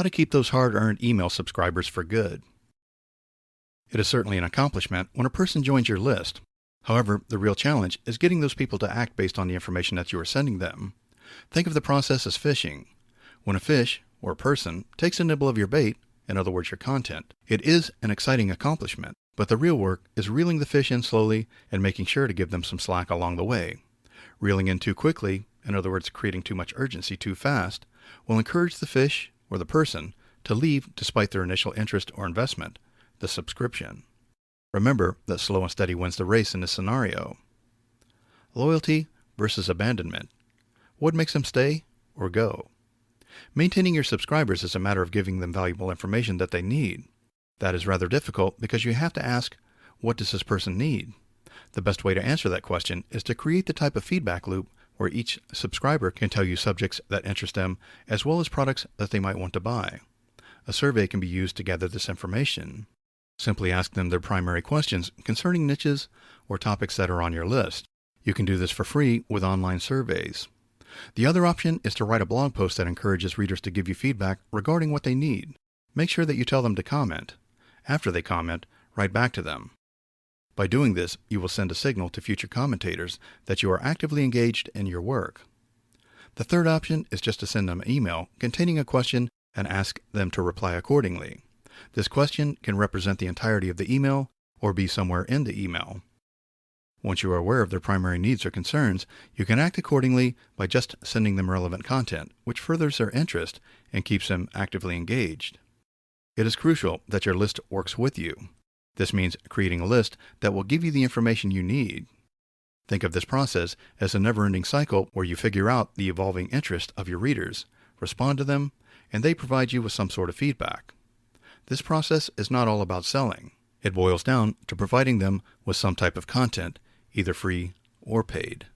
how to keep those hard-earned email subscribers for good. It is certainly an accomplishment when a person joins your list. However, the real challenge is getting those people to act based on the information that you are sending them. Think of the process as fishing. When a fish, or a person, takes a nibble of your bait, in other words your content, it is an exciting accomplishment, but the real work is reeling the fish in slowly and making sure to give them some slack along the way. Reeling in too quickly, in other words creating too much urgency too fast, will encourage the fish, or the person, to leave despite their initial interest or investment, the subscription. Remember that slow and steady wins the race in this scenario. Loyalty versus abandonment. What makes them stay or go? Maintaining your subscribers is a matter of giving them valuable information that they need. That is rather difficult because you have to ask, what does this person need? The best way to answer that question is to create the type of feedback loop where each subscriber can tell you subjects that interest them as well as products that they might want to buy. A survey can be used to gather this information. Simply ask them their primary questions concerning niches or topics that are on your list. You can do this for free with online surveys. The other option is to write a blog post that encourages readers to give you feedback regarding what they need. Make sure that you tell them to comment. After they comment, write back to them. By doing this, you will send a signal to future commentators that you are actively engaged in your work. The third option is just to send them an email containing a question and ask them to reply accordingly. This question can represent the entirety of the email or be somewhere in the email. Once you are aware of their primary needs or concerns, you can act accordingly by just sending them relevant content, which furthers their interest and keeps them actively engaged. It is crucial that your list works with you. This means creating a list that will give you the information you need. Think of this process as a never-ending cycle where you figure out the evolving interest of your readers, respond to them, and they provide you with some sort of feedback. This process is not all about selling. It boils down to providing them with some type of content, either free or paid.